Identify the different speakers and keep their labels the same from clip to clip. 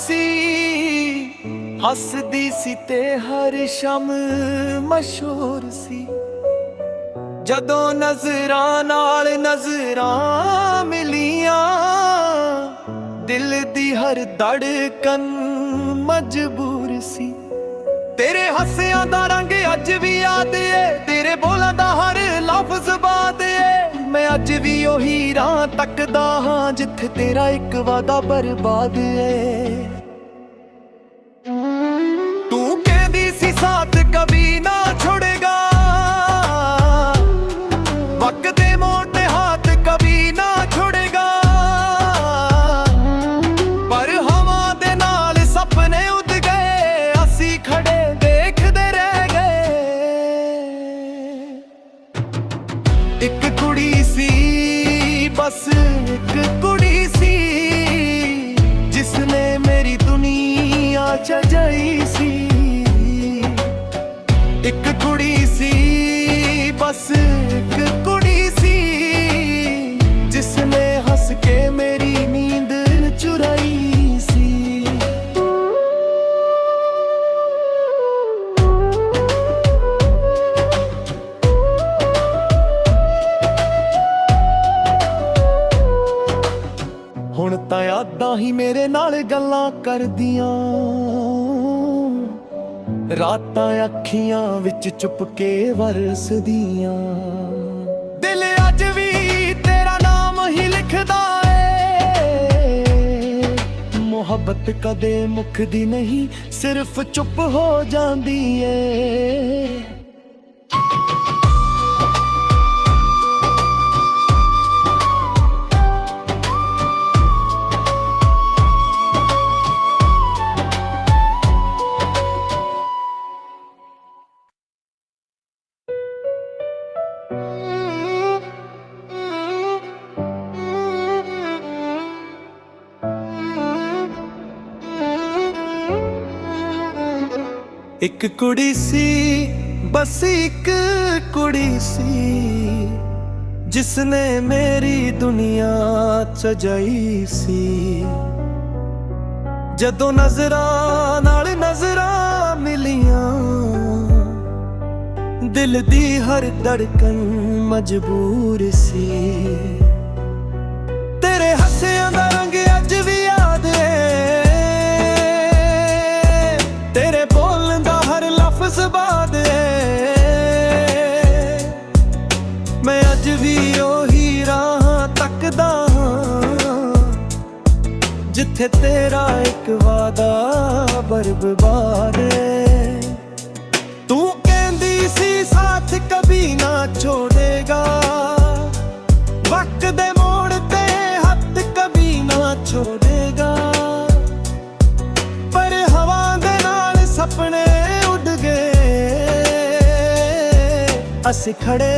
Speaker 1: ਸੀ, ਹੱਸਦੀ ਸੀ ਤੇ ਹਰ ਸ਼ਮ ਮਸ਼ਹੂਰ ਸੀ। ਜਦੋਂ ਨਜ਼ਰਾਂ ਨਾਲ ਨਜ਼ਰਾਂ ਮਿਲੀਆਂ, ਦਿਲ ਦੀ ਹਰ ਧੜਕਨ ਮਜਬੂਰ ਸੀ। ਤੇਰੇ ਹੱਸਿਆਂ ਦਾ ਰੰਗ ਅੱਜ ਵੀ ਯਾਦ ਏ, ਤੇਰੇ ਬੋਲਾਂ ਦਾ ਹਰ ਲਫ਼ਜ਼ ਬਾਤ ਏ। ਮੈਂ ਅੱਜ ਵੀ ਉਹੀ ਰਾਹ ਤੱਕਦਾ ਹਾਂ ਜਿੱਥੇ ਤੇਰਾ ਇੱਕ ਵਾਦਾ ਬਰਬਾਦ ਏ। ਤੂੰ ਕਹਿੰਦੀ ਸੀ ਸਾਥ ਕਭੀ ਨਾ ਛੋੜੇਗਾ, ਵਕਤ ਦੇ ਮੋੜ ਤੇ ਹੱਥ ਕਭੀ ਨਾ ਛੋੜੇਗਾ। ਪਰ ਹਵਾ ਦੇ ਨਾਲ ਸੁਪਨੇ ਉੱਡ ਗਏ, ਅਸੀਂ ਖੜੇ ਦੇਖਦੇ ਰਹਿ ਗਏ। ਇੱਕ ਕੁੜੀ ਸੀ, ਬਸ ਇੱਕ ਕੁੜੀ ਸੀ, ਜਿਸਨੇ ਮੇਰੀ ਦੁਨੀਆ ਸਜਾਈ ਸੀ। ਇੱਕ ਕੁੜੀ ਸੀ, ਬਸ ਇੱਕ ਕੁੜੀ ਸੀ, ਜਿਸਨੇ ਹੱਸ ਕੇ ਮੇਰੀ ਨੀਂਦ ਚੁਰਾਈ ਸੀ। ਹੁਣ ਤਾਂ ਯਾਦਾਂ ਹੀ ਮੇਰੇ ਨਾਲ ਗੱਲਾਂ ਕਰਦੀਆਂ, ਰਾਤਾਂ ਅੱਖੀਆਂ ਵਿੱਚ ਚੁੱਪ ਕੇ ਵਰਸਦੀਆਂ। ਦਿਲ ਅੱਜ ਵੀ ਤੇਰਾ ਨਾਮ ਹੀ ਲਿਖਦਾ ਏ, ਮੁਹੱਬਤ ਕਦੇ ਮੁੱਕਦੀ ਨਹੀਂ, ਸਿਰਫ ਚੁੱਪ ਹੋ ਜਾਂਦੀ ਏ। ਇੱਕ ਕੁੜੀ ਸੀ, ਬਸ ਇੱਕ ਕੁੜੀ ਸੀ, ਜਿਸਨੇ ਮੇਰੀ ਦੁਨੀਆ ਸਜਾਈ ਸੀ। ਜਦੋਂ ਨਜ਼ਰਾਂ ਨਾਲ ਨਜ਼ਰਾਂ ਮਿਲੀਆਂ, ਦਿਲ ਦੀ ਹਰ ਧੜਕਨ ਮਜਬੂਰ ਸੀ। ਤੇਰੇ ਹੱਸਿਆਂ ਦਾ ਰੰਗ ਅੱਜ ਵੀ ਯਾਦ ਏ, ਤੇਰੇ ਬੋਲਣ ਦਾ ਹਰ ਲਫ਼ਜ਼ ਬਾਤ ਏ। ਮੈਂ ਅੱਜ ਵੀ ਉਹੀ ਰਾਹ ਤੱਕਦਾ ਹਾਂ ਜਿੱਥੇ ਤੇਰਾ ਇੱਕ ਵਾਦਾ ਬਰਬਾਦ ਏ। ਤੂੰ ਕਹਿੰਦੀ ਸੀ ਸਾਥ ਕਭੀ ਨਾ ਛੋੜੇਗਾ, ਵਕਤ ਦੇ ਮੋੜ ਤੇ ਹੱਥ ਕਭੀ ਨਾ ਛੋੜੇਗਾ। ਪਰ ਹਵਾ ਦੇ ਨਾਲ ਸੁਪਨੇ ਉੱਡ ਗਏ, ਅਸੀਂ ਖੜੇ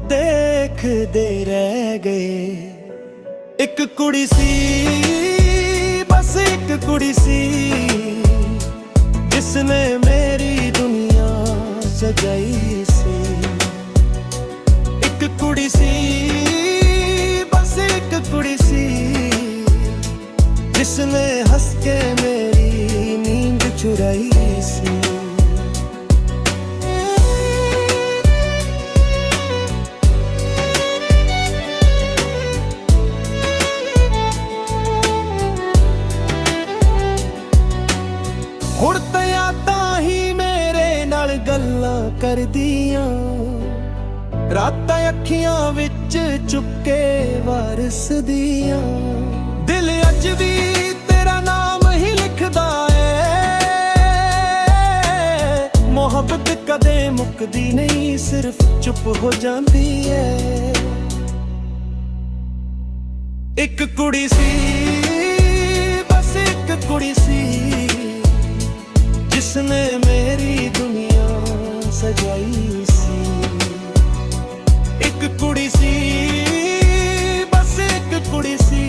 Speaker 1: ਦੇਖਦੇ ਰਹਿ ਗਏ। ਇੱਕ ਕੁੜੀ ਸੀ, ਬਸ ਇੱਕ ਕੁੜੀ ਸੀ, ਜਿਸਨੇ ਮੇਰੀ ਦੁਨੀਆ ਸਜਾਈ ਸੀ। ਇੱਕ ਕੁੜੀ ਸੀ, ਬਸ ਇੱਕ ਕੁੜੀ ਸੀ, ਜਿਸਨੇ ਹੱਸ ਕੇ ਮੇਰੀ ਨੀਂਦ ਚੁਰਾਈ ਸੀ। ਹੁਣ ਤਾਂ ਯਾਦਾਂ ਹੀ ਮੇਰੇ ਨਾਲ ਗੱਲਾਂ ਕਰਦੀਆਂ, ਰਾਤਾਂ ਅੱਖੀਆਂ ਵਿੱਚ ਚੁੱਕੇ ਵਰਸਦੀਆਂ। ਦਿਲ ਅੱਜ ਵੀ ਤੇਰਾ ਨਾਮ ਹੀ ਲਿਖਦਾ ਏ, ਮੁਹੱਬਤ ਕਦੇ ਮੁੱਕਦੀ ਨਹੀਂ, ਸਿਰਫ ਚੁੱਪ ਹੋ ਜਾਂਦੀ ਏ। ਇੱਕ ਕੁੜੀ ਸੀ, ਬਸ ਇੱਕ ਕੁੜੀ ਸੀ, जिसने मेरी दुनिया सजाई सी। एक कुड़ी सी, बस एक कुड़ी सी,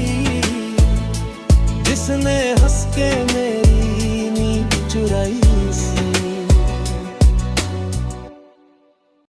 Speaker 1: जिसने हंस के